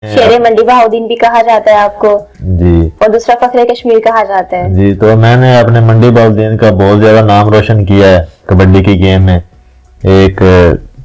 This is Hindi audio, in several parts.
शेरे मंडी बहाउद्दीन भी कहा जाता है आपको जी, और दूसरा फखरे कश्मीर कहा जाता है जी। तो मैंने अपने मंडी बहाउद्दीन का बहुत ज्यादा नाम रोशन किया है कबड्डी की गेम में। एक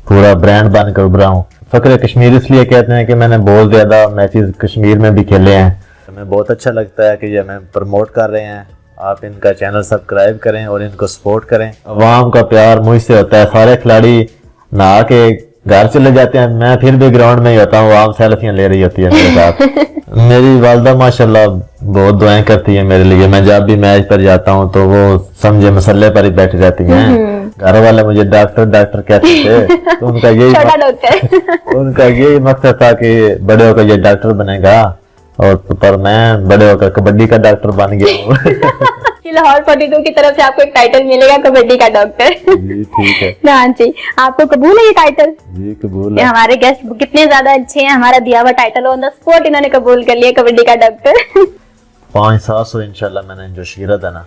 पूरा ब्रांड बनकर उभरा हूँ। फखरे कश्मीर इसलिए कहते हैं कि मैंने बहुत ज्यादा मैचेस कश्मीर में भी खेले हैं। हमें बहुत अच्छा लगता है कि ये हमें प्रमोट कर रहे हैं। आप इनका चैनल सब्सक्राइब करें और इनको सपोर्ट करें। अवाम का प्यार मुझसे होता है। सारे खिलाड़ी नहा के घर चले जाते हैं, मैं फिर भी ग्राउंड में ही होता हूँ। आम सेल्फियां ले रही होती है मेरे साथ। मेरी वालदा माशाल्लाह बहुत दुआएं करती है मेरे लिए। मैं जब भी मैच पर जाता हूँ तो वो समझे मसल्ले पर ही बैठी रहती हैं। घर वाले मुझे डॉक्टर डॉक्टर कहते थे, तो उनका यही मकसद था कि बड़े होकर ये डॉक्टर बनेगा, और पर मैं बड़े होकर कबड्डी का डॉक्टर बन गया हूँ। लाहौर 42 की तरफ से आपको एक टाइटल मिलेगा कबड्डी का डॉक्टर। जी ठीक है। हाँ जी, आपको कबूल है ये टाइटल? जी कबूल है। हमारे गेस्ट कितने ज्यादा अच्छे हैं, हमारा दिया हुआ टाइटल ऑन द स्पॉट इन्होंने कबूल कर लिया कबड्डी का डॉक्टर। 500 इंशाल्लाह मैंने जो शीरत है ना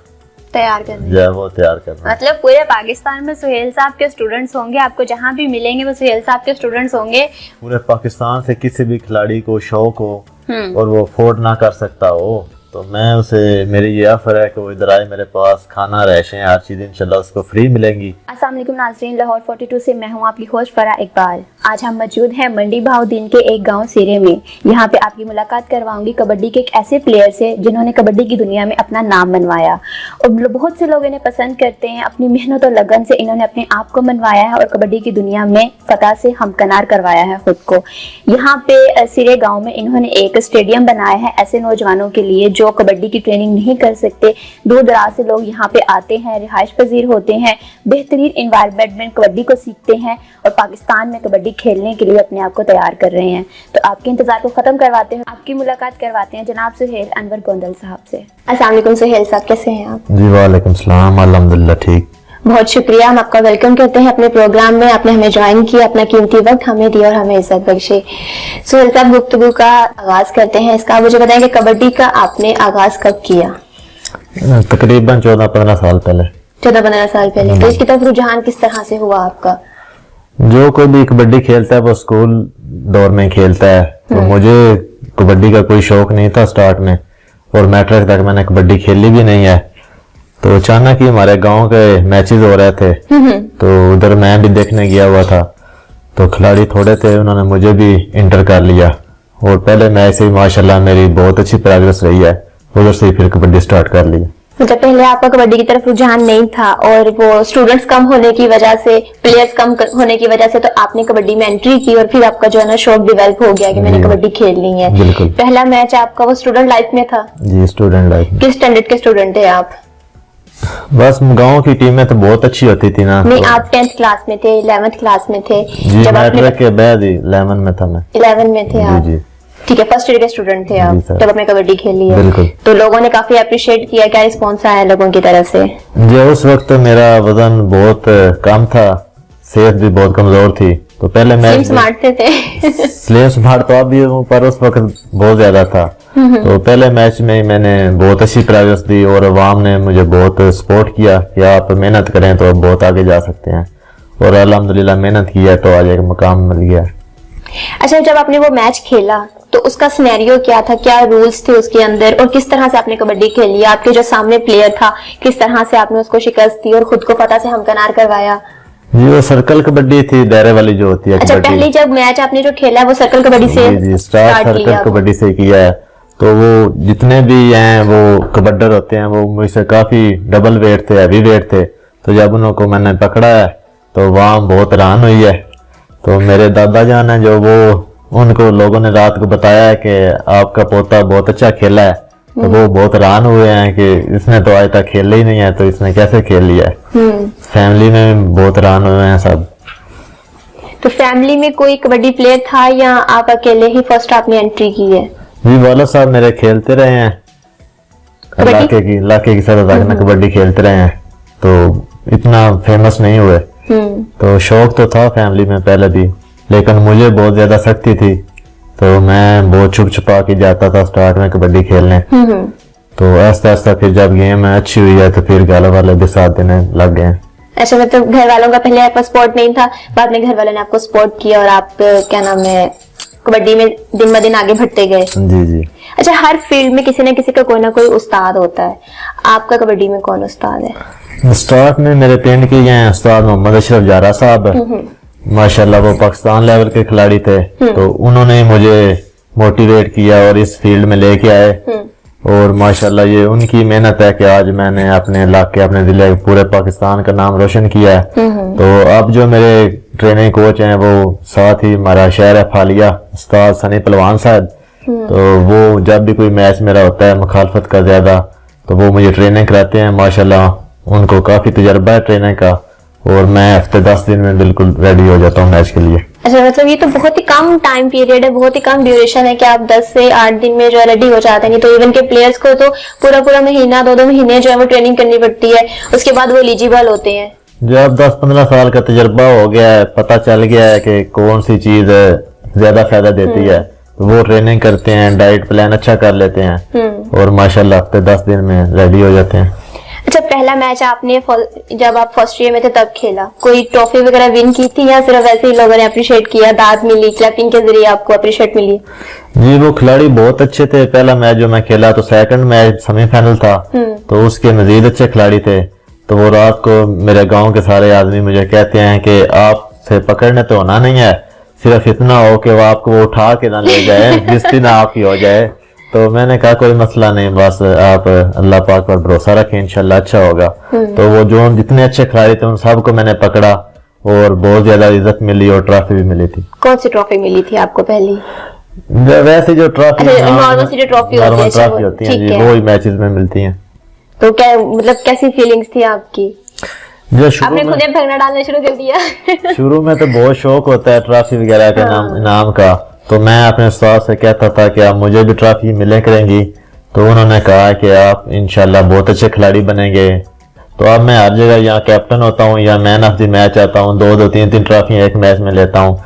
तैयार करना जो है वो तैयार करना। मतलब पूरे पाकिस्तान में सुहेल साहब के स्टूडेंट्स होंगे, आपको जहाँ भी मिलेंगे वो सुहेल साहब के स्टूडेंट्स होंगे। पूरे पाकिस्तान से किसी भी खिलाड़ी को शौक हो और वो अफोर्ड ना कर सकता हो, तो मैं उसे, मेरी ये ऑफर है कि वो इधर आए मेरे पास। खाना रहशें हर चीज इंशाल्लाह उसको फ्री मिलेंगी। अस्सलाम वालेकुम नाज़रीन, लाहौर 42 से मैं हूँ आपकी होस्ट फराह इकबाल। आज हम मौजूद हैं मंडी बहाउद्दीन के एक गांव सिरे में। यहाँ पे आपकी मुलाकात करवाऊंगी कबड्डी के एक ऐसे प्लेयर से जिन्होंने कबड्डी की दुनिया में अपना नाम मनवाया और बहुत से लोग इन्हें पसंद करते हैं। अपनी मेहनत और लगन से इन्होंने अपने आप को मनवाया है और कबड्डी की दुनिया में फतह से हमकनार करवाया है खुद को। यहाँ पे सिरे गाँव में इन्होंने एक स्टेडियम बनाया है ऐसे नौजवानों के लिए जो कबड्डी की ट्रेनिंग नहीं कर सकते। दूर दराज से लोग यहाँ पे आते हैं, रिहाइश पजीर होते हैं, बेहतरीन एनवायरनमेंट में कबड्डी को सीखते हैं और पाकिस्तान में कबड्डी खेलने के लिए अपने आप को तैयार कर रहे हैं। तो आपके इंतजार को खत्म करवाते हैं, आपकी मुलाकात करवाते हैं जनाब सुहेल अनवर गोंदल साहब से। अस्सलाम वालेकुम सुहेल साहब, कैसे हैं आप? जी वालेकुम सलाम, अल्हम्दुलिल्लाह ठीक। बहुत शुक्रिया, हम आपका वेलकम करते हैं अपने प्रोग्राम में। आपने हमें ज्वाइन किया, अपना कीमती वक्त हमें दिया और हमें इज्जत बख्शे। सुहेल साहब, गुफ्तगू का आगाज करते हैं इसका। मुझे बताएं कि कबड्डी का आपने आगाज कब किया? तकरीबन 14-15 साल पहले। 14-15 साल पहले। तो इसकी तरफ रुझान किस तरह से हुआ आपका? जो कोई भी कबड्डी खेलता है वो स्कूल दौर में खेलता है, तो मुझे कबड्डी का कोई शौक नहीं था स्टार्ट में, और मैट्रिक तक मैंने कबड्डी खेली भी नहीं है। तो अचानक ही हमारे गांव के मैचेस हो रहे थे, तो उधर मैं भी देखने गया हुआ था। तो खिलाड़ी थोड़े थे, उन्होंने मुझे भी इंटर कर लिया और पहले मैच से ही माशाल्लाह मेरी बहुत अच्छी प्रोग्रेस रही है। उधर से ही फिर कबड्डी स्टार्ट कर ली। मतलब पहले आपका कबड्डी की तरफ रुझान नहीं था और वो स्टूडेंट्स कम होने की वजह से, प्लेयर्स कम होने की वजह से तो आपने कबड्डी में एंट्री की और फिर आपका जो है ना शौक डिवेल्प हो गया कि मैंने कबड्डी खेलनी है। बिल्कुल। पहला मैच आपका वो स्टूडेंट लाइफ में था? जी स्टूडेंट लाइफ में। किस स्टैंडर्ड के स्टूडेंट थे आप? बस गांव की टीमें तो बहुत अच्छी होती थी ना। नहीं, तो आप 10th क्लास में थे, 11th क्लास में थे? जी, मैट्रिक के बाद ही 11 में था मैं। 11 में थे आप? जी। ठीक है, फर्स्ट ईयर के स्टूडेंट थे आप जब आपने कबड्डी खेली है? बिल्कुल। तो लोगों ने काफी अप्रिशिएट किया, क्या रिस्पॉन्स आया लोगों की तरफ से? जी उस वक्त मेरा वजन बहुत कम था, सेहत भी बहुत कमजोर थी, तो पहले मैच स्मार्ट थे स्लिम स्मार्ट तो अब भी हूँ, पर उस वक्त बहुत ज्यादा था। तो पहले मैच में मैंने बहुत अच्छी प्रोग्रेस दी और अवाम ने मुझे बहुत सपोर्ट किया कि आप मेहनत करें तो बहुत आगे जा सकते हैं, और अल्हम्दुलिल्लाह मेहनत किया तो आज एक मुकाम मिल गया। अच्छा, जब आपने वो मैच खेला तो उसका सिनेरियो क्या था, क्या रूल्स थे उसके अंदर और किस तरह से आपने कबड्डी खेली? आपके जो सामने प्लेयर था किस तरह से आपने उसको शिकस्त दी और खुद को फतह से हमकनार करवाया? जी वो सर्कल कबड्डी थी, दायरे वाली जो होती है। अच्छा, पहले जब मैच आपने जो खेला है वो सर्कल कबड्डी से? जी स्टार्ट सर्कल कबड्डी से किया है। तो वो जितने भी हैं वो कबड्डर होते हैं, वो मुझसे काफी डबल वेट थे, हैवी वेट थे। तो जब उनको मैंने पकड़ा है तो वहाँ बहुत हैरान हुई है। तो मेरे दादा जान है जो, वो उनको लोगों ने रात को बताया है कि आपका पोता बहुत अच्छा खेला है, तो वो बहुत हैरान हुए हैं कि इसने तो आज तक खेला ही नहीं है, तो इसने कैसे खेल लिया है। फैमिली में बहुत हैरान हुए हैं सब। तो फैमिली में कोई कबड्डी प्लेयर था या आप अकेले ही फर्स्ट आपने एंट्री की है? जी वाला साहब मेरे खेलते रहे हैं, इलाके की सतह तक कबड्डी खेलते रहे हैं, तो इतना फेमस नहीं हुए। तो शौक तो था फैमिली में पहले भी, लेकिन मुझे बहुत ज्यादा सख्ती थी, तो मैं बहुत छुप छुपा के जाता था स्टार्ट में कबड्डी खेलने। तो आस्ता आस्ता फिर जब गेम अच्छी हुई है तो फिर घर वाले भी साथ देने लग गए। अच्छा, मतलब घर वालों का पहले आपका सपोर्ट नहीं था, बाद में घर वालों ने आपको सपोर्ट किया और आप क्या नाम है कबड्डी में दिन ब दिन आगे बढ़ते गए। जी जी। अच्छा, हर फील्ड में किसी न किसी का कोई ना कोई उस्ताद होता है, आपका कबड्डी में कौन उस्ताद है? स्टार्ट में मेरे पिंड के हैं उस्ताद मोहम्मद अशरफ जारा साहब, माशाल्लाह वो पाकिस्तान लेवल के खिलाड़ी थे, तो उन्होंने मुझे मोटिवेट किया और इस फील्ड में लेके आए, और माशाल्लाह ये उनकी मेहनत है कि आज मैंने अपने इलाके, अपने जिले, पूरे पाकिस्तान का नाम रोशन किया है। तो अब जो मेरे ट्रेनिंग कोच हैं वो साथ ही हमारा शहर है फालिया, उस्ताद सनी पहलवान साहब, तो वो जब भी कोई मैच मेरा होता है मुखालफत का ज्यादा, तो वो मुझे ट्रेनिंग कराते हैं। माशाल्लाह उनको काफी तजर्बा है ट्रेनिंग का, और मैं हफ्ते 10 दिन में बिल्कुल रेडी हो जाता हूँ मैच के लिए। अच्छा, मतलब ये तो बहुत ही कम टाइम पीरियड है, बहुत ही कम ड्यूरेशन है कि आप 10 से 8 दिन में जो है रेडी हो जाते हैं। नहीं तो इवन के प्लेयर्स को तो पूरा महीना, 2 महीने जो है वो ट्रेनिंग करनी पड़ती है, उसके बाद वो एलिजिबल होते हैं। जब 10-15 साल का तजर्बा हो गया है, पता चल गया है कि कौन सी चीज ज्यादा फायदा देती है, तो वो ट्रेनिंग करते हैं, डाइट प्लान अच्छा कर लेते हैं, और माशाल्लाह हफ्ते 10 दिन में रेडी हो जाते हैं। अच्छा, पहला मैच आपने जब आप फर्स्ट ईयर में थे तब खेला, कोई ट्रॉफी वगैरह विन की थी या सिर्फ ऐसे ही लोगों ने अप्रिशिएट किया, दाद मिली, क्लैपिंग के जरिए आपको अप्रिशिएट मिली? जी, वो खिलाड़ी बहुत अच्छे थे। पहला मैच जो मैं खेला तो सेकंड मैच सेमीफाइनल था, तो उसके मजीद अच्छे खिलाड़ी थे। तो वो रात को मेरे गांव के सारे आदमी मुझे कहते हैं कि आपसे पकड़ने तो होना नहीं है, सिर्फ इतना हो कि वो आपको वो उठा के ना ले जाए जिस दिन आपकी हो जाए। तो मैंने कहा कोई मसला नहीं, बस आप अल्लाह पाक पर भरोसा रखें, इंशाल्लाह अच्छा होगा। तो वो जो जितने अच्छे खिलाड़ी थे उन सबको मैंने पकड़ा, और बहुत ज्यादा इज्जत मिली और ट्रॉफी भी मिली थी। कौन सी ट्रॉफी मिली थी आपको पहली? वैसे जो ट्रॉफी नॉर्मल सी जो ट्रॉफी होती है जी, वो ही मैचेस में मिलती हैं। तो क्या मतलब कैसी फीलिंग्स थी आपकी? जो आपने खुद ही भगना डालना शुरू कर दिया? शुरू में तो बहुत शौक होता है ट्रॉफी वगैरह का, इनाम का, तो मैं अपने उस्ताद से कहता था कि आप मुझे भी ट्रॉफी मिले करेंगी, तो उन्होंने कहा कि आप इंशाल्लाह बहुत अच्छे खिलाड़ी बनेंगे। तो अब मैं हर जगह यहाँ कैप्टन होता हूँ या मैन ऑफ द मैच आता हूँ, 2-2, 3-3 ट्रॉफी एक मैच में लेता हूँ,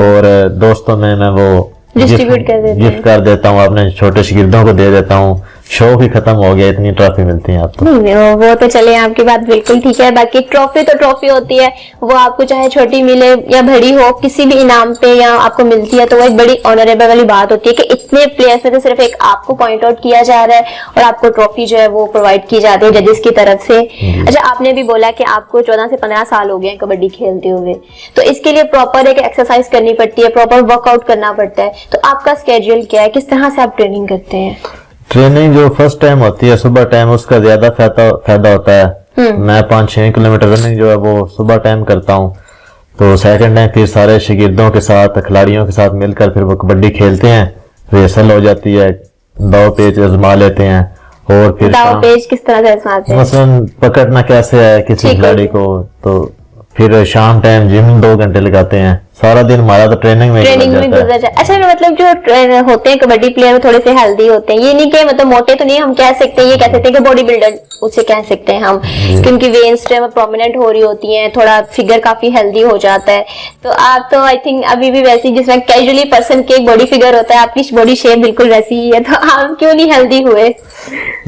और दोस्तों में मैं वो गिफ्ट कर देता हूँ, अपने छोटे शागिर्दों को दे देता हूँ। शौक ही खत्म हो गया, इतनी ट्रॉफी मिलती है आपको। नहीं, वो तो चले, आपकी बात बिल्कुल ठीक है। बाकी ट्रॉफी तो ट्रॉफी होती है, वो आपको चाहे छोटी मिले या बड़ी हो, किसी भी इनाम पे या आपको मिलती है तो वो एक बड़ी ऑनरेबल वाली बात होती है कि इतने प्लेयर्स में से सिर्फ एक आपको पॉइंट आउट किया जा रहा है और आपको ट्रॉफी जो है वो प्रोवाइड की जाती है जजेस की तरफ से। अच्छा, आपने भी बोला कि आपको 14 से 15 साल हो गए कबड्डी खेलते हुए, तो इसके लिए प्रॉपर एक एक्सरसाइज करनी पड़ती है, प्रॉपर वर्कआउट करना पड़ता है। तो आपका स्केड्यूल क्या है, किस तरह से आप ट्रेनिंग करते हैं? ट्रेनिंग जो फर्स्ट टाइम होती है सुबह टाइम, उसका ज्यादा फायदा होता है। मैं 5-6 किलोमीटर रनिंग जो है वो सुबह टाइम करता हूँ। तो सेकंड टाइम फिर सारे शागिर्दों के साथ, खिलाड़ियों के साथ मिलकर फिर वो कबड्डी खेलते हैं, रिहर्सल हो जाती है, दाव पेच आजमा लेते हैं, और फिर दाव पेच किस तरह से आजमाते हैं? मसलन पकड़ना कैसे है किसी खिलाड़ी को, तो फिर शाम टाइम जिम 2 घंटे लगाते हैं। सारा दिन हमारा तो ट्रेनिंग में गुजर जाए। अच्छा, मतलब जो होते हैं कबड्डी प्लेयर वो थोड़े से हेल्दी होते हैं, ये नहीं कि मतलब मोटे तो नहीं, हम कह सकते हैं, ये कह सकते हैं कि बॉडी बिल्डर उसे कह सकते हैं हम, क्योंकि वेन्स जो है प्रोमिनेंट हो रही होती हैं, थोड़ा फिगर काफी हेल्दी हो जाता है। तो आप तो आई थिंक अभी भी वैसी, जिसमें कैजुअली पर्सन की एक बॉडी फिगर होता है, आपकी बॉडी शेप बिल्कुल वैसी ही है, तो आप क्यों नहीं हेल्दी हुए?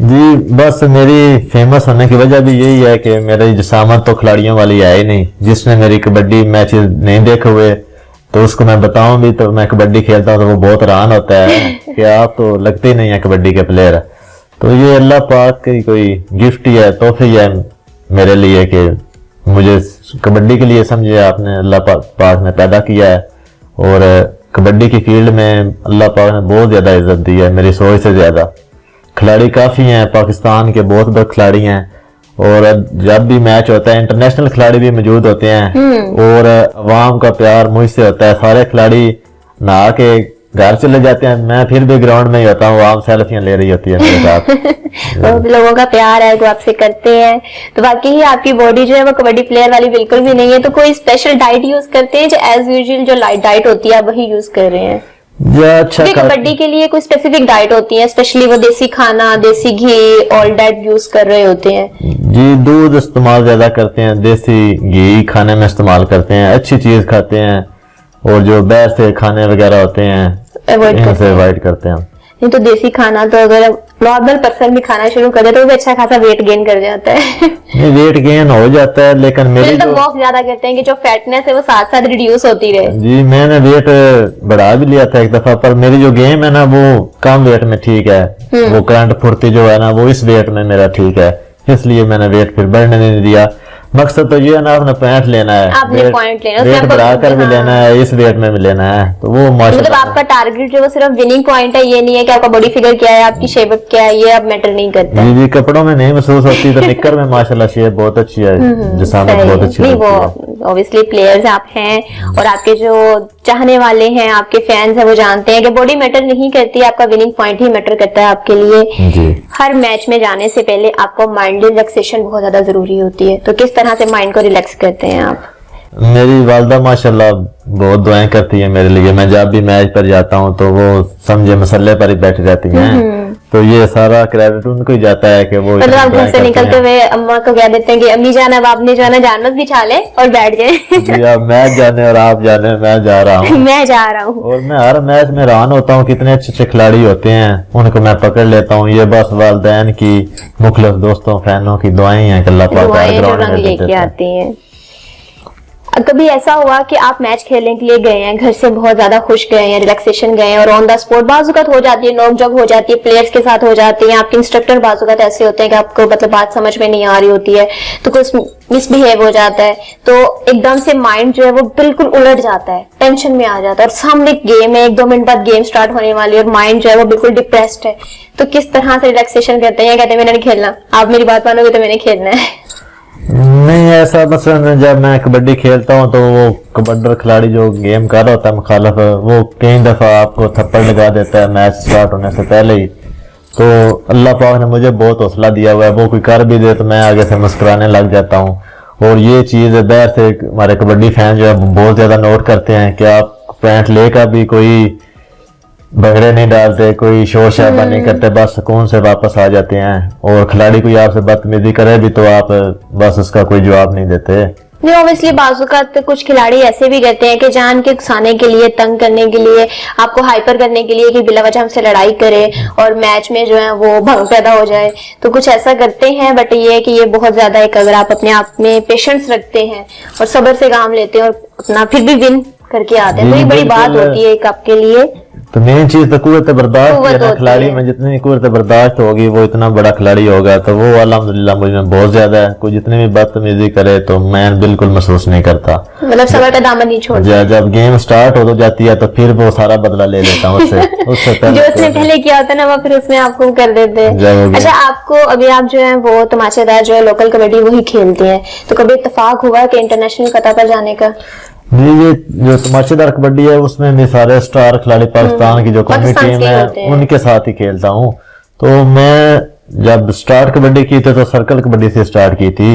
जी, बस मेरी फेमस होने की वजह भी यही है कि मेरी जिसामत तो खिलाड़ियों वाली है ही नहीं। जिसने मेरी कबड्डी मैचेस नहीं देखे हुए तो उसको मैं बताऊं भी तो मैं कबड्डी खेलता हूं तो वो बहुत हैरान होता है कि आप तो लगते ही नहीं है कबड्डी के प्लेयर। तो ये अल्लाह पाक की कोई गिफ्ट ही है, तोहफी है मेरे लिए कि मुझे कबड्डी के लिए समझे आपने, अल्लाह पाक ने पैदा किया है, और कबड्डी की फील्ड में अल्लाह पाक ने बहुत ज्यादा इज्जत दी है, मेरी सोच से ज्यादा। खिलाड़ी काफी हैं, पाकिस्तान के बहुत बड़े खिलाड़ी हैं, और जब भी मैच होता है इंटरनेशनल खिलाड़ी भी मौजूद होते हैं, और अवाम का प्यार मुझसे होता है। सारे खिलाड़ी नहा के घर चले जाते हैं, मैं फिर भी ग्राउंड में ही होता हूँ, आम सेल्फियां ले रही होती है मेरे साथ। लोगों का प्यार है जो आपसे करते हैं। तो बाकी ही आपकी बॉडी जो है वो कबड्डी प्लेयर वाली बिल्कुल भी नहीं है, तो कोई स्पेशल डाइट यूज करते हैं जो एज यूजुअल जो डाइट होती है वही यूज कर रहे हैं? अच्छा, कबड्डी के लिए कोई स्पेसिफिक डाइट होती है, स्पेशली वो देसी खाना, देसी घी, ऑल डाइट यूज कर रहे होते हैं? जी, दूध इस्तेमाल ज्यादा करते हैं, देसी घी खाने में इस्तेमाल करते हैं, अच्छी चीज खाते हैं, और जो बाहर से खाने वगैरह होते हैं इनसे अवॉइड करते हैं। नहीं तो देसी खाना तो अगर नॉर्मल पर्सन भी खाना शुरू कर दे तो वो भी अच्छा खासा वेट गेन कर जाता है। नहीं, वेट गेन हो जाता है, लेकिन मेरी तो वॉक ज्यादा करते हैं कि जो फैटनेस है वो साथ साथ रिड्यूस होती रहे। जी मैंने वेट बढ़ा भी लिया था एक दफा, पर मेरी जो गेम है ना वो कम वेट में ठीक है, वो करंट फुर्ती जो है ना वो इस वेट में मेरा ठीक है, इसलिए मैंने वेट फिर बढ़ने नहीं दिया। मकसद तो ये है ना आपने पॉइंट लेना है, आपने पॉइंट लेना है, वेट उसमें बढ़ाकर भी हाँ। लेना है, इस वेट में भी लेना है, तो वो मतलब माशाल्लाह आपका टारगेट जो वो सिर्फ विनिंग पॉइंट है, ये नहीं है कि आपका बॉडी फिगर क्या है, आपकी शेप क्या है, ये अब मैटर नहीं करता है। जी जी कपड़ों में नहीं महसूस होती, तो निक्कर में माशाल्लाह शेप बहुत अच्छी है, जिस्मानत सही बहुत है। अच्छी नहीं लगती है। वो ऑब्वियसली प्लेयर्स आप हैं और आपके जो चाहने वाले हैं, आपके फैंस हैं, वो जानते हैं कि बॉडी मैटर नहीं करती, आपका विनिंग पॉइंट ही मैटर करता है आपके लिए। जी हर मैच में जाने से पहले आपको माइंड रिलैक्सेशन बहुत ज्यादा जरूरी होती है, तो किस तरह से माइंड को रिलैक्स करते हैं आप? मेरी वालदा माशाल्लाह बहुत दुआएं करती है मेरे लिए, मैं जब भी मैच पर जाता हूँ तो वो समझे मसल्ले पर ही बैठी रहती हैं, तो ये सारा क्रेडिट उनको ही जाता है कि वो मतलब इतनी आप घर दुआएं से करती निकलते हैं। हुए अम्मा को कह देते हैं कि अम्मी जान अब आपने जो है ना जानमत बिछा ले और बैठ जाए। जी अब मैच जाने और आप जाने, मैं जा रहा हूँ मैं जा रहा हूँ। और मैं हर मैच में हैरान होता हूँ कितने अच्छे अच्छे खिलाड़ी होते हैं, उनको मैं पकड़ लेता हूँ। ये बस वालिदैन की, मुखलिस दोस्तों फैनों की दुआएं हैं कि अल्लाह पाक दुआएं हर जो ग्राउंड रंग में लेके देते हैं। आती हैं। कभी ऐसा हुआ कि आप मैच खेलने के लिए गए हैं, घर से बहुत ज्यादा खुश गए हैं, रिलैक्सेशन गए हैं और ऑन द स्पॉट बाजुकात हो जाती है, नोक-झोंक हो जाती है, प्लेयर्स के साथ हो जाती है, आपके इंस्ट्रक्टर बाजुकात ऐसे होते हैं कि आपको मतलब बात समझ में नहीं आ रही होती है, तो कुछ मिसबिहेव हो जाता है, तो एकदम से माइंड जो है वो बिल्कुल उलट जाता है, टेंशन में आ जाता है और सामने गेम है, 1-2 मिनट बाद गेम स्टार्ट होने वाली है और माइंड जो है वो बिल्कुल डिप्रेस्ड है, तो किस तरह से रिलैक्सेशन करते हैं? या कहते हैं मैंने नहीं खेलना, आप मेरी बात मानोगे तो मैंने खेलना है? नहीं ऐसा मसलन जब मैं कबड्डी खेलता हूँ तो वो कबड्डर खिलाड़ी जो गेम कर रहा होता है मुखालफ, वो कई दफा आपको थप्पड़ लगा देता है मैच स्टार्ट होने से पहले ही, तो अल्लाह पाक ने मुझे बहुत हौसला दिया हुआ है, वो कोई कर भी दे तो मैं आगे से मुस्कुराने लग जाता हूँ। और ये चीज बाहर से हमारे कबड्डी फैन जो है बहुत ज्यादा नोट करते हैं कि आप पॉइंट लेकर भी कोई भगड़े नहीं डालते, कोई शोर शराबा नहीं करते, बस सुकून से वापस आ जाते हैं, और खिलाड़ी कोई आपसे बदतमीजी करे भी तो आप बस उसका कोई जवाब नहीं देते। नहीं ऑब्वियसली बाजुकात कुछ खिलाड़ी ऐसे भी कहते हैं कि जान के उकसाने के लिए, तंग करने के लिए, आपको हाइपर करने के लिए कि बिला वजह हमसे लड़ाई करे और मैच में जो है वो भंग पैदा हो जाए, तो कुछ ऐसा करते हैं। बट ये है कि ये बहुत ज्यादा एक अगर आप अपने आप में पेशेंस रखते हैं और सब्र से काम लेते हैं और अपना फिर भी विन करके आते हैं, तो ये बड़ी बात होती है एक आपके लिए। तो मेन चीज तो कुव्वत बर्दाश्त है ना, होती खिलाड़ी है। में जितनी कुव्वत बर्दाश्त होगी वो इतना बड़ा खिलाड़ी होगा, तो वो अल्हम्दुलिल्लाह मुझ में बहुत ज्यादा है। कोई जितनी भी बदतमीजी करे तो मैं बिल्कुल महसूस नहीं करता, मतलब सबर का दामन नहीं छोड़ते। जब गेम स्टार्ट हो जाती है तो फिर वो सारा बदला ले लेता हूँ उससे जो पहले उसने पहले किया होता है ना वो फिर उसमें आपको कर देते हैं। जब अच्छा आपको अभी आप जो है वो तमाशेदार जो है लोकल कबड्डी वही खेलते हैं, तो कभी इत्तेफाक हुआ कि इंटरनेशनल सतह पर जाने का? जी ये जो तमाशेदार कबड्डी है उसमें भी सारे स्टार खिलाड़ी पाकिस्तान की जो कौमी पाकिस्तान टीम के होते है हैं। उनके साथ ही खेलता हूँ। तो मैं जब स्टार्ट कबड्डी की थी तो सर्कल कबड्डी से स्टार्ट की थी,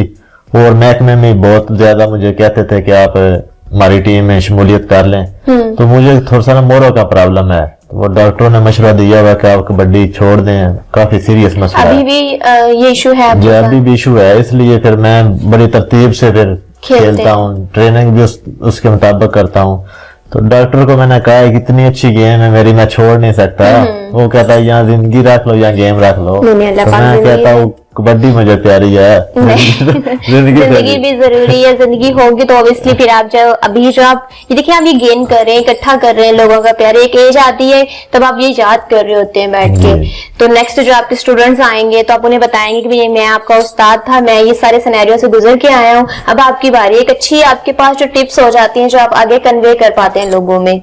और महकमे में बहुत ज्यादा मुझे कहते थे कि आप हमारी टीम में शमूलियत कर लें, तो मुझे थोड़ा सा मोरों का प्रॉब्लम है, तो वो डॉक्टरों ने मशवरा दिया हुआ कि आप कबड्डी छोड़ दें, काफी सीरियस मसला अभी है। भी ये इशू है आपके जी पास? अभी भी इशू है, इसलिए फिर मैं बड़ी तरतीब से फिर खेलता हूँ, ट्रेनिंग भी उसके मुताबिक करता हूँ। तो डॉक्टर को मैंने कहा कि इतनी अच्छी गेम है मेरी, मैं छोड़ नहीं सकता। वो कहता है यहाँ जिंदगी रख लो या गेम रख लो, नहीं, अल्लाह तो पाक मैं जिंदगी कहता है। हूँ कबड्डी मुझे प्यारी है। जिंदगी भी जरूरी है, जिंदगी होगी तो ऑब्वियसली फिर आप जो अभी जो आप ये देखिए आप ये गेन कर रहे हैं, इकट्ठा कर रहे हैं लोगों का प्यार, एक एज आती है तब आप ये याद कर रहे होते हैं बैठ के, तो नेक्स्ट जो आपके स्टूडेंट्स आएंगे तो आप उन्हें बताएंगे कि भाई मैं आपका उस्ताद था, मैं ये सारे सिनेरियो से गुजर के आया हूँ, अब आपकी बारी। एक अच्छी आपके पास जो टिप्स हो जाती हैं जो आप आगे कन्वे कर पाते हैं लोगों में।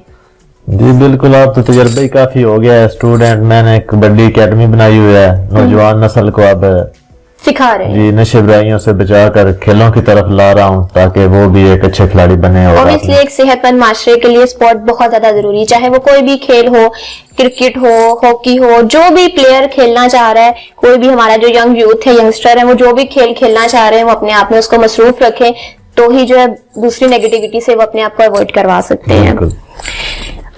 जी बिल्कुल, आप तो तजर्बा ही काफी हो गया है स्टूडेंट, मैंने कबड्डी अकेडमी बनाई हुई है, नौजवान नस्ल को अब सिखा रहे हैं। जी नशे बुराइयों से बचाकर खेलों की तरफ ला रहा हूँ ताकि वो भी एक अच्छे खिलाड़ी बने। और ऑब्वियसली एक सेहतमंद माशरे के लिए स्पोर्ट बहुत ज्यादा जरूरी है, चाहे वो कोई भी खेल हो, क्रिकेट हो, हॉकी हो, जो भी प्लेयर खेलना चाह रहा है, कोई भी हमारा जो यंग यूथ है, यंगस्टर है, वो जो भी खेल खेलना चाह रहे हैं वो अपने आप में उसको मसरूफ रखें, तो ही जो है दूसरी नेगेटिविटी से वो अपने आप को अवॉइड करवा सकते हैं। बिल्कुल।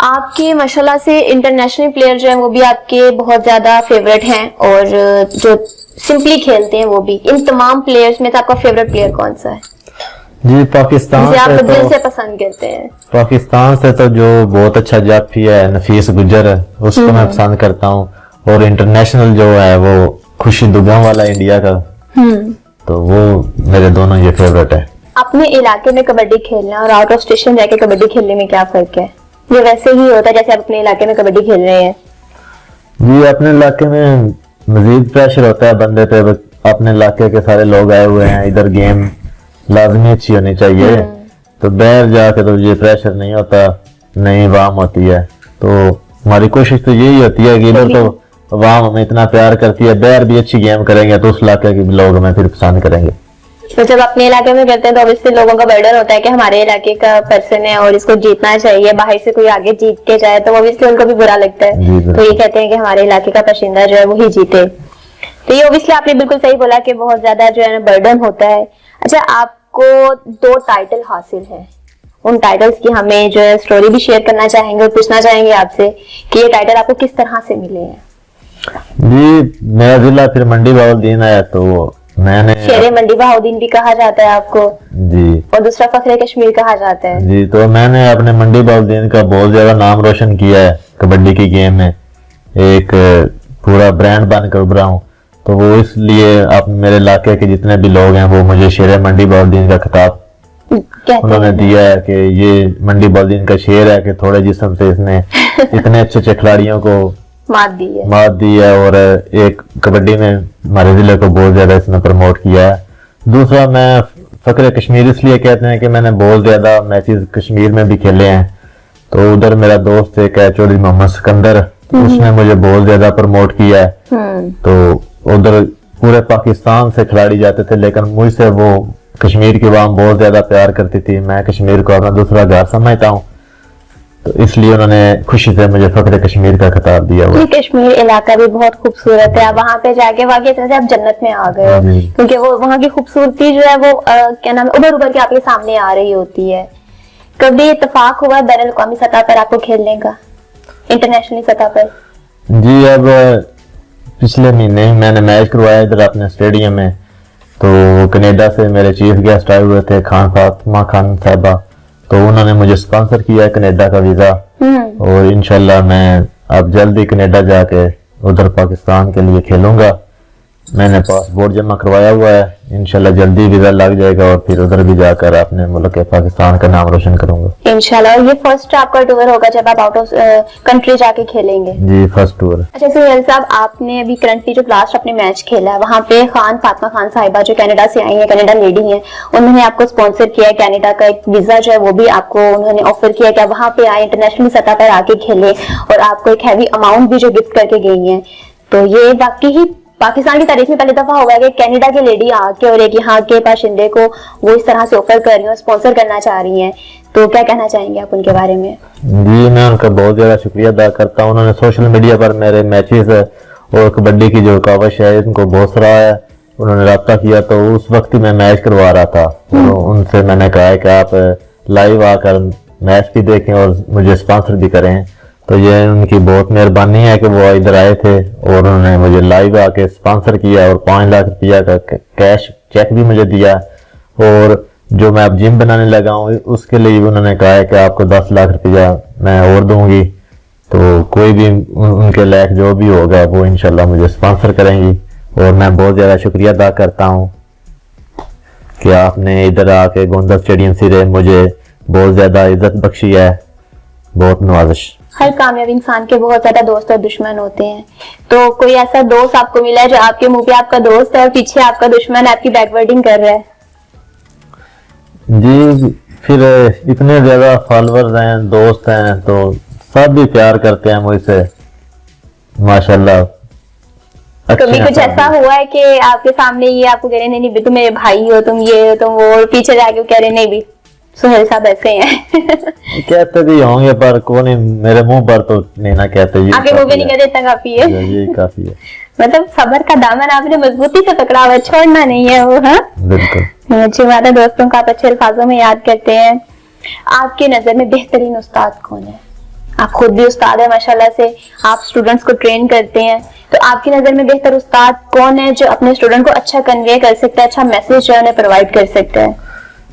आपके माशाल्लाह से इंटरनेशनल प्लेयर जो है वो भी आपके बहुत ज्यादा फेवरेट हैं और जो सिंपली खेलते हैं वो भी, इन तमाम प्लेयर्स में तो आपका फेवरेट प्लेयर कौन सा है? जी पाकिस्तान जिसे आप से दिल तो से पसंद करते हैं? पाकिस्तान से तो जो बहुत अच्छा जाफी है नफीस गुजर है, उसको मैं पसंद करता हूँ। और इंटरनेशनल जो है वो खुशी दुगाम वाला इंडिया का, तो वो मेरे दोनों ये फेवरेट है। अपने इलाके में कबड्डी खेलना और आउट ऑफ स्टेशन जाके कबड्डी खेलने में क्या फर्क है? ये वैसे ही होता है जैसे आप अपने इलाके में कबड्डी खेल रहे हैं? जी अपने इलाके में मजीद प्रेशर होता है बंदे पे, अपने इलाके के सारे लोग आए हुए हैं, इधर गेम लाजमी अच्छी होनी चाहिए। तो बाहर जाके तो ये प्रेशर नहीं होता, नई वाम होती है। तो हमारी कोशिश तो यही होती है कि इधर तो वाम हमें इतना प्यार करती है, बाहर भी अच्छी गेम करेंगे तो उस इलाके के लोग हमें फिर पसंद करेंगे। तो जब अपने इलाके में करते हैं तो ऑब्वियसली लोगों का बर्डन होता है कि हमारे इलाके का पर्सन है और इसको जीतना चाहिए, बाहर से कोई आगे जीत के जाए तो ऑब्वियसली उनको भी बुरा लगता है। तो ये कहते हैं कि हमारे इलाके का बाशिंदा जो है वही जीते। तो ये ऑब्वियसली आपने बिल्कुल सही बोला कि बहुत ज्यादा जो है बर्डन होता है। अच्छा, आपको 2 टाइटल हासिल है, उन टाइटल्स की हमें जो है स्टोरी भी शेयर करना चाहेंगे और पूछना चाहेंगे आपसे कि ये टाइटल आपको किस तरह से मिले हैं? जी मेरा जिला फिर मंडी बाउद्दीन है, तो मैंने शेरे मंडी बहाउद्दीन भी कहा जाता है आपको जी, और दूसरा फखरे कश्मीर कहा जाता है जी। तो मैंने अपने मंडी बाउद्दीन का बहुत ज्यादा नाम रोशन किया है कबड्डी की गेम में, एक पूरा ब्रांड बनकर उभरा हूँ। तो वो इसलिए आप मेरे इलाके के जितने भी लोग हैं वो मुझे शेर मंडी बाउद्दीन का खिताब उन्होंने दिया है कि ये मंडी बाउद्दीन का शेर है कि थोड़े जिस्म से इसने इतने अच्छे अच्छे खिलाड़ियों को मात दी है और एक कबड्डी में हमारे जिले को बहुत ज्यादा इसने प्रमोट किया है। दूसरा मैं फखरे कश्मीर इसलिए कहते हैं कि मैंने बहुत ज्यादा मैचेस कश्मीर में भी खेले हैं। तो उधर मेरा दोस्त एक है चौधरी मोहम्मद सिकंदर, उसने मुझे बहुत ज्यादा प्रमोट किया है। तो उधर पूरे पाकिस्तान से खिलाड़ी जाते थे, लेकिन मुझसे वो कश्मीर की आवाम बहुत ज्यादा प्यार करती थी। मैं कश्मीर को अपना दूसरा घर समझता हूँ, तो इसलिए उन्होंने खुशी से मुझे फखरे कश्मीर का खिताब दिया हुआ। कश्मीर इलाका भी बहुत खूबसूरत है, वहाँ पे जाके वाकई तरह से आप जन्नत में आ गए हो, क्योंकि वो वहाँ की खूबसूरती जो है वो क्या नाम है उभर उभर के आपके सामने आ रही होती है। कभी इत्तेफाक हुआ बैनुल अक़वामी सतह पर आपको खेलने का, इंटरनेशनल सतह पर? जी अब पिछले महीने मैंने मैच करवाया इधर अपने स्टेडियम में, तो कनाडा से मेरे चीफ गेस्ट आए हुए थे खान फातिमा खान साहबा, तो उन्होंने मुझे स्पॉन्सर किया है कनाडा का वीजा। और इंशाल्लाह मैं अब जल्दी कनाडा जाके उधर पाकिस्तान के लिए खेलूंगा। मैंने पासपोर्ट जमा करवाया हुआ है, इंशाल्लाह जल्दी वीजा लग जाएगा और फिर उधर भी जाकर अपने मुल्क पाकिस्तान का नाम रोशन करूंगा इंशाल्लाह। और ये फर्स्ट आपका टूर होगा जब आप आउट ऑफ कंट्री जाके खेलेंगे? जी फर्स्ट टूर। अच्छा सुहेल साहब, आपने अभी करंटली जो लास्ट अपने मैच खेला है वहाँ पे खान फातिमा खान साहिबा जो कनाडा से आई है, कनाडा लेडी है, उन्होंने आपको स्पॉन्सर किया है, कनाडा का एक वीजा जो है वो भी आपको उन्होंने ऑफर किया कि वहाँ पे आए, इंटरनेशनल सतह पर आके खेले और आपको एक हैवी अमाउंट भी जो गिफ्ट करके गई है। तो ये वाकई ही पाकिस्तान की तारीख में पहली दफा होगा कि कनाडा की लेडी आके और एक यहाँ के बाशिंदे को वो इस तरह से ऑफर कर रही है, स्पॉन्सर करना चाह रही हैं। तो क्या कहना चाहेंगे आप उनके बारे में? जी मैं उनका बहुत ज्यादा शुक्रिया अदा करता हूँ। उन्होंने सोशल मीडिया पर मेरे मैचेस और कबड्डी की जो कावश है इनको बहुत सराहा है। उन्होंने रब्ता किया तो उस वक्त ही मैं मैच करवा रहा था, तो उनसे मैंने कहा है कि आप लाइव आकर मैच भी देखें और मुझे स्पॉन्सर भी करें। तो ये उनकी बहुत मेहरबानी है कि वो इधर आए थे और उन्होंने मुझे लाइव आके स्पॉन्सर किया और 5 लाख रुपया का कैश चेक भी मुझे दिया। और जो मैं अब जिम बनाने लगा हूँ उसके लिए उन्होंने कहा है कि आपको 10 लाख रुपया मैं और दूंगी। तो कोई भी उनके लायक जो भी होगा वो इंशाल्लाह मुझे स्पॉन्सर करेंगी। और मैं बहुत ज्यादा शुक्रिया अदा करता हूँ कि आपने इधर आके गोंदा स्टेडियम सिरे मुझे बहुत ज्यादा इज्जत बख्शी है। बहुत नवाजिश। हर कामयाब इंसान के बहुत ज्यादा दोस्त और दुश्मन होते हैं, तो कोई ऐसा दोस्त आपको मिला है जो आपके मुंह पे आपका दोस्त है और पीछे आपका दुश्मन आपकी बैकवर्डिंग कर रहा है? जी फिर इतने ज्यादा फॉलोअर्स हैं, दोस्त हैं, तो सब भी प्यार करते हैं मुझसे माशाल्लाह। कभी कुछ ऐसा हुआ है कि आपके सामने ये आपको कह रहे नहीं नहीं तुम मेरे भाई हो, तुम ये हो तुम वो, और पीछे जाके कह रहे नहीं भी सुहेल साहब ऐसे हैं? कहते भी होंगे पर कौन मेरे मुंह पर तो नहीं ना कहते। आगे वो भी नहीं कहते, इतना काफी है। ये काफी है। मतलब सबर का दामन आपने मजबूती से पकड़ा हुआ, छोड़ना नहीं है वो। हाँ बिल्कुल अच्छी बात है, दोस्तों को आप अच्छे अल्फाजों में याद करते हैं। आपके नजर में बेहतरीन उस्ताद कौन है? आप खुद भी उस्ताद है माशाल्लाह से, आप स्टूडेंट्स को ट्रेन करते हैं, तो आपकी नजर में बेहतर उस्ताद कौन है जो अपने स्टूडेंट को अच्छा कन्वे कर सकता है, अच्छा मैसेज जो है उन्हें प्रोवाइड कर सकता है?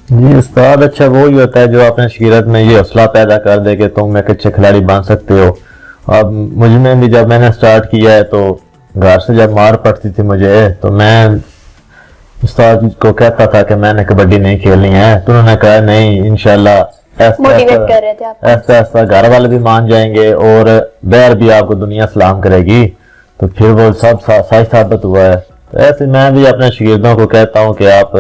जी उस्ताद अच्छा वो ही होता है जो अपने शागिर्द में ये हौसला पैदा कर दे कि तुम एक अच्छे खिलाड़ी बन सकते हो। अब मुझ में भी जब मैंने स्टार्ट किया है तो घर से जब मार पड़ती थी मुझे तो मैं उस्ताद को कहता था कि मैंने कबड्डी नहीं खेलनी है, तो उन्होंने कहा नहीं इंशाल्लाह मोटिवेट कर रहे थे आप। ऐसा ऐसा घर वाले भी मान जाएंगे और बैर भी आपको दुनिया सलाम करेगी। तो फिर वो सब सही साबित हुआ है। तो ऐसे मैं भी अपने शागिर्दों को कहता हूँ कि आप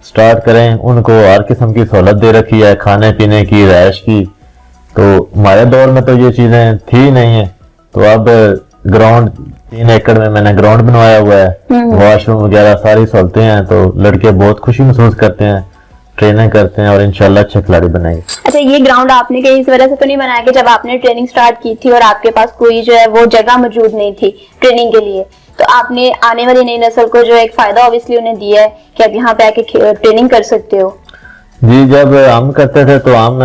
स्टार्ट करें, उनको हर किस्म की सहूलत दे रखी है, खाने पीने की, रहायश की। तो हमारे दौर में तो ये चीजें थी नहीं है। तो अब ग्राउंड 3 एकड़ में मैंने ग्राउंड बनवाया हुआ है, वॉशरूम वगैरह सारी सहूलतें हैं। तो लड़के बहुत खुशी महसूस करते हैं, ट्रेनिंग करते हैं और इंशाल्लाह अच्छे खिलाड़ी बनेंगे। अच्छा, ये ग्राउंड आपने कहीं इस वजह से तो नहीं बनाया कि जब आपने ट्रेनिंग स्टार्ट की थी और आपके पास कोई जो है वो जगह मौजूद नहीं थी ट्रेनिंग के लिए, तो आपने आने वाली नई नस्ल को जो एक फायदा ऑब्वियसली उन्हें दिया है कि आप यहाँ पे आके ट्रेनिंग कर सकते हो। जी जब हम करते थे तो हम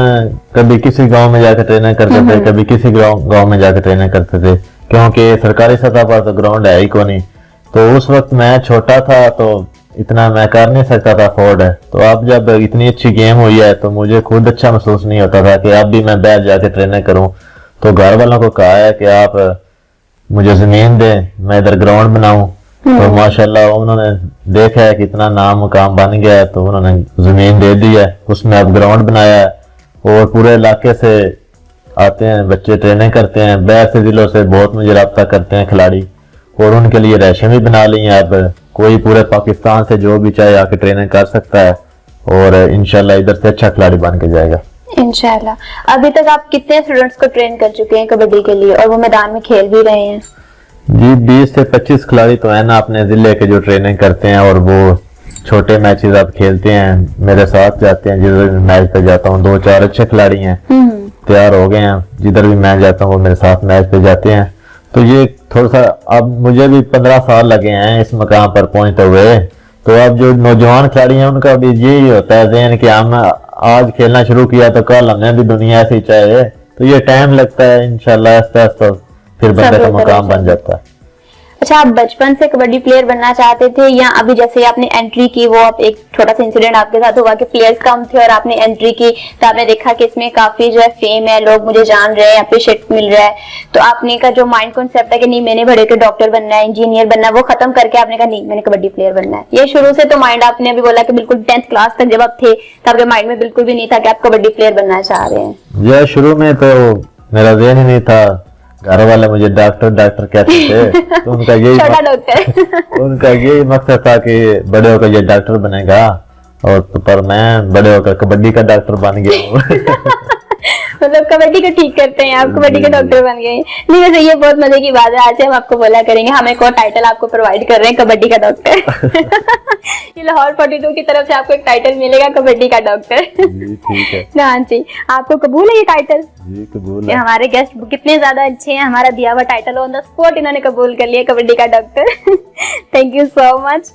कभी किसी गांव में जाकर ट्रेनिंग करते थे, कभी किसी गांव में जाकर ट्रेनिंग करते थे, क्योंकि सरकारी सतह पर तो ग्राउंड है ही को नहीं। तो उस वक्त मैं छोटा था तो इतना मैं कर नहीं सकता था अफोर्ड है। तो अब जब इतनी अच्छी गेम हुई है तो मुझे खुद अच्छा महसूस नहीं होता था कि अब भी मैं बाहर जाके ट्रेनिंग करूं। तो घर वालों को कहा है कि आप मुझे जमीन दें, मैं इधर ग्राउंड बनाऊं। तो माशाल्लाह उन्होंने देखा है कि इतना नाम मुकाम बन गया है तो उन्होंने जमीन दे दी है, उसमें अब ग्राउंड बनाया है और पूरे इलाके से आते हैं बच्चे ट्रेनिंग करते हैं। बाहर से जिलों से बहुत मुझे रब्ता करते हैं खिलाड़ी और उनके लिए रेशें भी बना ली हैं। अब कोई पूरे पाकिस्तान से जो भी चाहे आके ट्रेनिंग कर सकता है और इंशाल्लाह इधर से अच्छा खिलाड़ी बन के जाएगा इंशाल्लाह। अभी तक आप कितने स्टूडेंट्स को ट्रेन कर चुके हैं कबड्डी के लिए और वो मैदान में खेल भी रहे हैं? जी 20 से 25 खिलाड़ी तो है ना अपने जिले के जो ट्रेनिंग करते हैं और वो छोटे मैचेस अब खेलते हैं, मेरे साथ जाते हैं। जिधर भी मैच पे जाता हूँ 2-4 अच्छे खिलाड़ी हैं, तैयार हो गए हैं, जिधर भी मैं जाता हूँ वो मेरे साथ मैच पे जाते हैं। तो ये थोड़ा सा अब मुझे भी 15 साल लगे हैं इस मकाम पर पहुंचते हुए। तो अब जो नौजवान खिलाड़ी हैं उनका भी यही होता है ज़हन कि हम आज खेलना शुरू किया तो कल हमने भी दुनिया ऐसी चाहे। तो ये टाइम लगता है, इंशाल्लाह आस्ते आस्ते फिर बंदे का मकाम बन जाता है। अच्छा, आप बचपन से कबड्डी प्लेयर बनना चाहते थे या अभी जैसे आपने एंट्री की वो आप एक छोटा सा इंसिडेंट आपके साथ हुआ कि प्लेयर्स कम थे और आपने एंट्री की तो आपने देखा कि इसमें काफी जो है फेम है, लोग मुझे जान रहे हैं, अप्रिशिएट मिल रहा है, तो आपने का जो माइंड कॉन्सेप्ट है कि नहीं मैंने बड़े के डॉक्टर बनना है, इंजीनियर बनना है, वो खत्म करके आपने कहा नहीं मैंने कबड्डी प्लेयर बनना है? ये शुरू से तो माइंड, आपने अभी बोला कि बिल्कुल 10th क्लास तक जब आप थे तो आपके माइंड में बिल्कुल भी नहीं था कि आप कबड्डी प्लेयर बनना चाह रहे हैं? यह शुरू में तो मेरा ज़हन ही नहीं था। घर वाले मुझे डॉक्टर डॉक्टर कहते थे तो उनका यही मकसद था कि बड़े होकर ये डॉक्टर बनेगा, और तो पर मैं बड़े होकर कबड्डी का डॉक्टर बन गया हूँ। मतलब कबड्डी को ठीक करते हैं आप, कबड्डी के डॉक्टर बन गए। नहीं वैसे ये बहुत मजे की बात है, आज से हम आपको बोला करेंगे, हम एक और टाइटल आपको प्रोवाइड कर रहे हैं कबड्डी का डॉक्टर। ये लाहौर 42 की तरफ से आपको एक टाइटल मिलेगा कबड्डी का डॉक्टर। ठीक है। हाँ जी, आपको कबूल है ये टाइटल? जी कबूल है। हमारे गेस्ट कितने ज्यादा अच्छे हैं, हमारा दिया हुआ टाइटल ऑन द स्पॉट इन्होंने कबूल कर लिया कबड्डी का doctor. Thank you so much.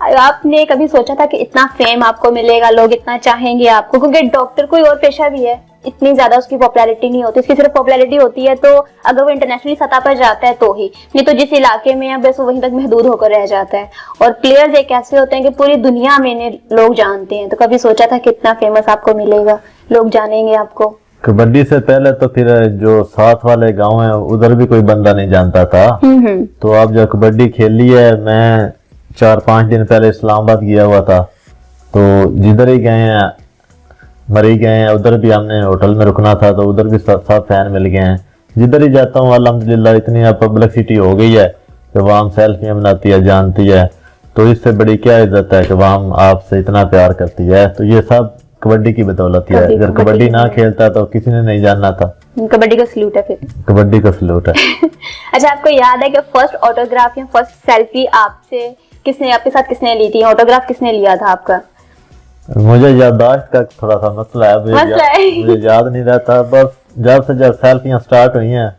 आपने कभी सोचा था कि इतना फेम आपको मिलेगा, लोग इतना चाहेंगे आपको? क्योंकि डॉक्टर कोई और पेशा भी है, इतनी ज्यादा उसकी पॉपुलैरिटी नहीं होती, उसकी सिर्फ पॉपुलैरिटी होती है तो अगर वो इंटरनेशनल सतह पर जाता है तो ही, नहीं तो जिस इलाके में है बस वो वहीं तक महदूद होकर रह जाता है। और प्लेयर्स एक ऐसे होते हैं कि पूरी दुनिया में इन्हें लोग जानते हैं। तो कभी सोचा था कितना फेमस आपको मिलेगा, लोग जानेंगे आपको? कबड्डी से पहले तो फिर जो साथ वाले गांव है उधर भी कोई बंदा नहीं जानता था। तो अब जब कबड्डी खेली है, मैं 4-5 दिन पहले इस्लामाबाद गया हुआ था, तो जिधर ही गए हैं मरी गए हैं, उधर भी हमने होटल में रुकना था तो उधर भी सब फैन मिल गए हैं। जिधर ही जाता हूँ अल्हम्दुलिल्लाह इतनी पब्लिसिटी हो गई है कि वहाँ सेल्फियाँ बनाती है, जानती है। तो इससे बड़ी क्या इज्जत है कि वहाँ आपसे इतना प्यार करती है। तो ये सब कबड्डी की बदौलत है। अगर कबड्डी ना खेलता तो किसी ने नहीं जानना था। कबड्डी का सल्यूट है, फिर कबड्डी का सल्यूट है। अच्छा, आपको याद है कि फर्स्ट ऑटोग्राफ या फर्स्ट सेल्फी आपसे किसने, आपके साथ किसने ली थी? ऑटोग्राफ किसने लिया था आपका? मुझे याददाश्त का थोड़ा सा मसला है, मुझे याद नहीं रहता। बस जब से जब सेल्फियां स्टार्ट हुई हैं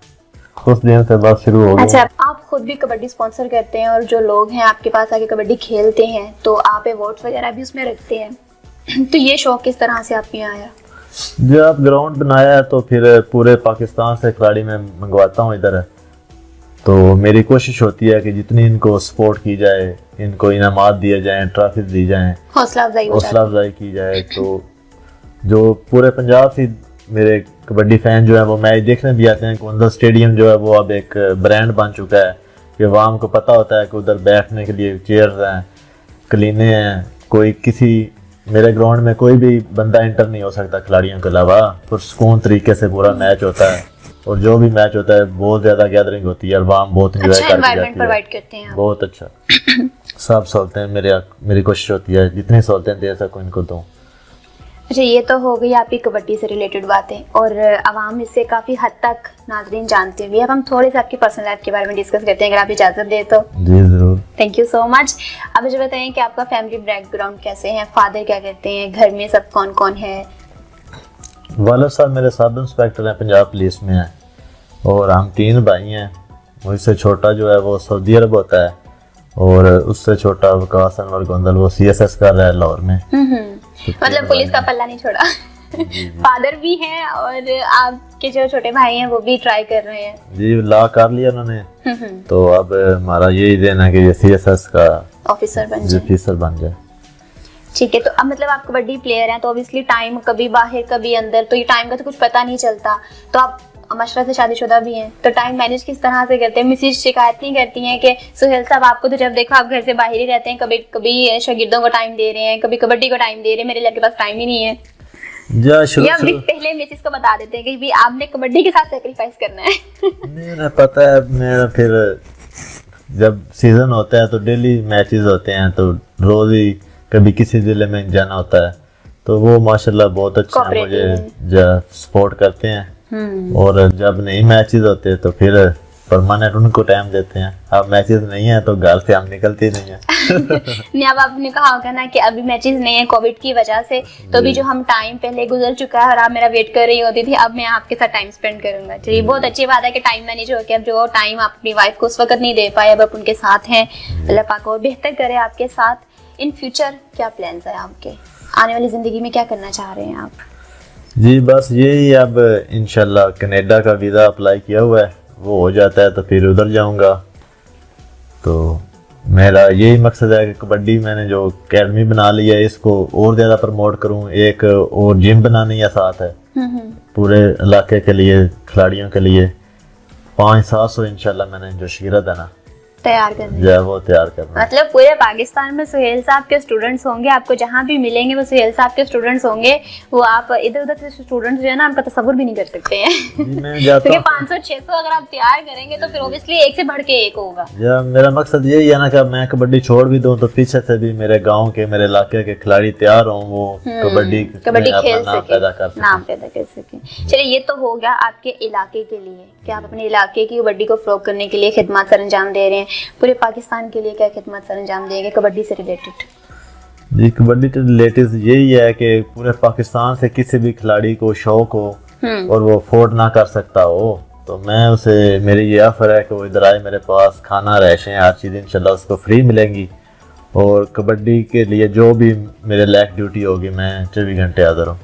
उस दिन से बस शुरू हो गई। अच्छा, आप खुद भी कबड्डी स्पॉन्सर करते हैं और जो लोग हैं आपके पास आके कबड्डी खेलते हैं तो आप अवार्ड्स वगैरह भी उसमें रखते हैं। तो ये शौक किस तरह से आप में आया? जब ग्राउंड बनाया है तो फिर पूरे पाकिस्तान से खिलाड़ी मैं मंगवाता हूँ इधर, तो मेरी कोशिश होती है कि जितनी इनको सपोर्ट की जाए, इनको इनामात दिए जाएं, ट्रॉफी दी जाएं, हौसला अफजाई की जाए। तो जो पूरे पंजाब से मेरे कबड्डी फैन जो है वो मैच देखने भी आते हैं कि उधर स्टेडियम जो है वो अब एक ब्रांड बन चुका है कि अवाम को पता होता है कि उधर बैठने के लिए चेयर्स हैं, क्लीने हैं, कोई किसी मेरे ग्राउंड में कोई भी बंदा एंटर नहीं हो सकता खिलाड़ियों के अलावा। पुरसकून तरीके से पूरा मैच होता है और जो भी मैच होता है बहुत ज़्यादा गैदरिंग होती है, अवाम बहुत इंजॉय करते हैं, बहुत अच्छा सब सहूलतें मेरी कोशिश होती है जितनी सहूलतें दे सकूँ इनको दूँ। अच्छा, ये तो हो गई आपकी कबड्डी से रिलेटेड बातें और आवाम इससे काफ़ी हद तक नाजरीन जानते हैं। अब हम थोड़े से आपकी पर्सनल लाइफ के बारे में डिस्कस करते हैं, अगर आप इजाज़त दें तो। जी ज़रूर। Thank you so much. अब मुझे बताएं कि आपका फैमिली बैकग्राउंड कैसे है, फादर क्या करते हैं, घर में सब कौन कौन है? वालिद साहब मेरे सब इंस्पेक्टर हैं, पंजाब पुलिस में हैं और हम 3 भाई हैं। मुझसे छोटा जो है वो सऊदी अरब होता है और उससे छोटा वकास अनवर गोंदल वो CSS कर रहा है लाहौर में। मतलब पुलिस का पल्ला नहीं छोड़ा। फादर भी हैं और आपके जो छोटे भाई हैं वो भी ट्राई कर रहे हैं। जी, लॉ कर लिया उन्होंने, तो अब हमारा यही देना है कि ये CSS का ऑफिसर बन जाए। ठीक है, तो अब मतलब आप कबड्डी प्लेयर हैं तो ऑब्वियसली टाइम कभी बाहर कभी अंदर, तो ये टाइम का तो कुछ पता नहीं चलता। तो आप माशाल्लाह से शादीशुदा भी हैं, तो टाइम मैनेज किस तरह से करते हैं? मिसेज शिकायत नहीं करती हैं कि सुहेल साहब आपको तो जब देखो आप घर से बाहर ही रहते हैं, कभी कभी शागिर्दों को टाइम दे रहे हैं, कभी कबड्डी को टाइम दे रहे हैं, मेरे लड़के पास टाइम ही नहीं है? या पहले मिसेज को बता देते हैं कि भाई आपने कबड्डी के साथ सैक्रिफाइस करना है? मेरा पता है, मेरा फिर जब सीजन होता है तो डेली मैचेस होते हैं, तो रोज ही कभी किसी जिले में जाना होता है, तो वो माशाल्लाह बहुत अच्छा मुझे सपोर्ट करते हैं। और जब नहीं मैचेस होते तो फिर परमानेंट उनको टाइम देते हैं। अब मैचेस नहीं है तो घर से हम निकलते नहीं है। नहीं, अब आपने कहा होगा ना कि अभी मैचेस नहीं है कोविड की वजह से, तो भी जो हम टाइम पहले गुजर चुका है और आप मेरा वेट कर रही होती थी, अब मैं आपके साथ टाइम स्पेंड करूंगा। चलिए, बहुत अच्छी बात है कि टाइम मैनेज हो गया। अब जो टाइम आप अपनी वाइफ को उस वक्त नहीं दे पाए, अब आप उनके साथ हैं। अल्लाह पाक और बेहतर करे आपके साथ। इन फ्यूचर क्या प्लान्स है आपके? आने वाली जिंदगी में क्या करना चाह रहे हैं आप? जी बस यही, अब इंशाल्लाह कनाडा का वीज़ा अप्लाई किया हुआ है, वो हो जाता है तो फिर उधर जाऊंगा। तो मेरा यही मकसद है कि कबड्डी मैंने जो एकेडमी बना ली है इसको और ज़्यादा प्रमोट करूं। एक और जिम बनानी है साथ है पूरे इलाके के लिए, खिलाड़ियों के लिए 500-700 इंशाल्लाह मैंने जो शीरा देना तैयार करना। मतलब पूरे पाकिस्तान में सुहेल साहब के स्टूडेंट्स होंगे, आपको जहाँ भी मिलेंगे वो सुहेल साहब के स्टूडेंट्स होंगे। वो आप इधर उधर से स्टूडेंट्स जो है ना, उनका तस्वुर भी नहीं कर सकते हैं। क्योंकि 500-600 अगर आप तैयार करेंगे तो फिर ऑब्वियसली एक से बढ़ के एक होगा। मेरा मकसद यही है ना कि मैं कबड्डी छोड़ भी दूं तो पीछे से भी मेरे गाँव के, मेरे इलाके के खिलाड़ी तैयार हों, वो कबड्डी खेल सके, नाम पैदा कर सके। चलिए, ये तो हो गया आपके इलाके के लिए कि आप अपने इलाके की कबड्डी को फ्रोग करने के लिए खिदमत सर अंजाम दे रहे हैं। पूरे पाकिस्तान के लिए क्या खिदमत सर अंजाम देंगे कबड्डी से रिलेटेड? जी, कबड्डी से रिलेटेड यही है कि पूरे पाकिस्तान से किसी भी खिलाड़ी को शौक हो और वो अफोर्ड ना कर सकता हो, तो मैं उसे, मेरी ये ऑफर है कि वो इधर आए मेरे पास, खाना रहशें हर चीज़ इंशाल्लाह उसको फ्री मिलेंगी और कबड्डी के लिए जो भी मेरे लायक ड्यूटी होगी मैं 24 घंटे हाजिर हूँ।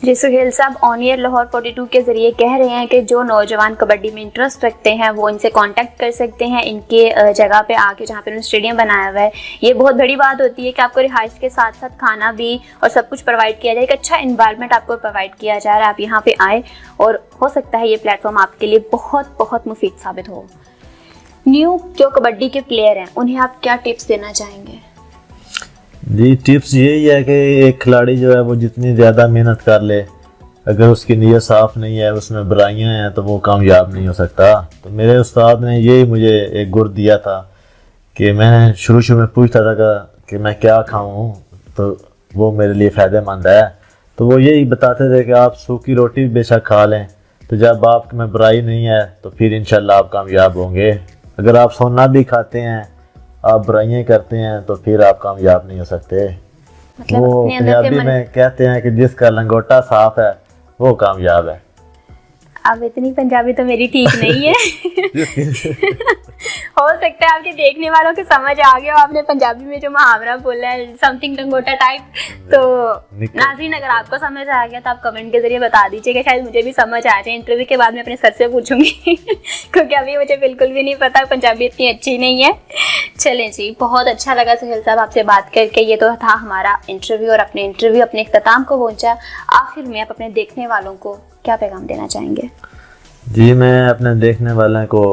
जी, सुहेल साहब ऑन एयर लाहौर 42 के जरिए कह रहे हैं कि जो नौजवान कबड्डी में इंटरेस्ट रखते हैं वो इनसे कांटेक्ट कर सकते हैं, इनके जगह पे आके जहाँ पे उन्होंने स्टेडियम बनाया हुआ है। ये बहुत बड़ी बात होती है कि आपको रिहाइश के साथ साथ खाना भी और सब कुछ प्रोवाइड किया जाए, एक अच्छा इन्वायरमेंट आपको प्रोवाइड किया जा रहा है। आप यहाँ पे आए और हो सकता है ये प्लेटफॉर्म आपके लिए बहुत बहुत मुफीद साबित हो। न्यू जो कबड्डी के प्लेयर हैं उन्हें आप क्या टिप्स देना चाहेंगे? जी, टिप्स यही है कि एक खिलाड़ी जो है वो जितनी ज़्यादा मेहनत कर ले, अगर उसकी नीयत साफ़ नहीं है, उसमें बुराइयां हैं, तो वो कामयाब नहीं हो सकता। तो मेरे उस्ताद ने यही मुझे एक गुर दिया था कि मैं शुरू में पूछता था कि मैं क्या खाऊं तो वो मेरे लिए फ़ायदेमंद है, तो वो यही बताते थे कि आप सूखी रोटी भी बेशक खा लें, तो जब आप में बुराई नहीं है तो फिर इंशाल्लाह आप कामयाब होंगे। अगर आप सोना भी खाते हैं, आप बुराइयां करते हैं, तो फिर आप कामयाब नहीं हो सकते। मतलब वो पंजाबी में कहते हैं कि जिसका लंगोटा साफ है वो कामयाब है। अब इतनी पंजाबी तो मेरी ठीक नहीं है। हो सकता है आपके देखने वालों को समझ आ गया, आपने पंजाबी में जो मुहावरा बोला है समथिंग लंगोटा टाइप, तो नाज़रीन अगर आपको समझ आ गया तो आप कमेंट के जरिए बता दीजिएगा, शायद मुझे भी समझ आ जाए। इंटरव्यू के बाद मैं अपने सर से पूछूंगी क्योंकि अभी मुझे बिल्कुल भी नहीं पता, पंजाबी इतनी अच्छी नहीं है। चलें जी, बहुत अच्छा लगा सुहेल साहब आपसे बात करके। ये तो था हमारा इंटरव्यू और अपने इंटरव्यू अपने इख्तिताम को पहुंचा। आखिर में आप अपने देखने वालों को क्या पैगाम देना चाहेंगे? जी, मैं अपने देखने वालों को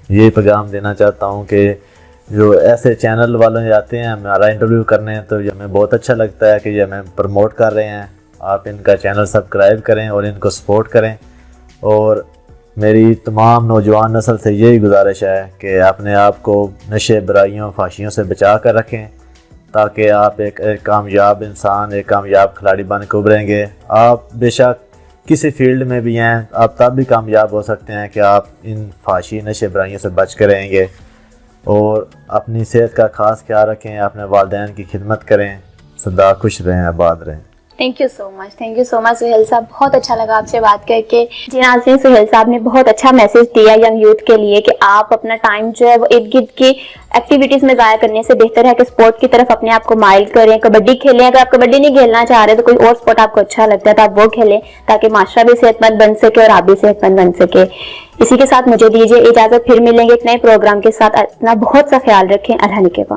ये पैगाम देना चाहता हूँ कि जो ऐसे चैनल वाले आते हैं हमारा इंटरव्यू करने, तो ये हमें बहुत अच्छा लगता है कि ये हमें प्रमोट कर रहे हैं। आप इनका चैनल सब्सक्राइब करें और इनको सपोर्ट करें। और मेरी तमाम नौजवान नस्ल से यही गुजारिश है कि अपने आप को नशे, बुराइयों, फाशियों से बचा कर रखें, ताकि आप एक कामयाब इंसान, एक कामयाब खिलाड़ी बन के उभरेंगे। आप बेशक किसी फील्ड में भी हैं, आप तब भी कामयाब हो सकते हैं कि आप इन फाशी, नशे, बुराइयों से बच कर रहेंगे। और अपनी सेहत का ख़ास ख्याल रखें, अपने वालिदैन की खिदमत करें, सदा खुश रहें, आबाद रहें। Thank you so much Suhail साहब, बहुत अच्छा लगा आपसे बात करके। जी नाज़रीन, सुहेल साहब ने बहुत अच्छा मैसेज दिया यंग यूथ के लिए कि आप अपना टाइम जो है वो इर्द गिर्द की एक्टिविटीज़ में ज़ाया करने से बेहतर है कि स्पोर्ट की तरफ अपने आप को माइल करें, कबड्डी खेलें। अगर आप कबड्डी नहीं खेलना चाह रहे तो कोई और स्पोर्ट आपको अच्छा लगता है तो आप वो खेलें, ताकि माशरा भी सेहतमंद बन सके और आप भी सेहतमंद बन सके। इसी के साथ मुझे दीजिए इजाज़त, फिर मिलेंगे एक नए प्रोग्राम के साथ। अपना बहुत सा ख्याल रखें। अल्लाह निगहबान।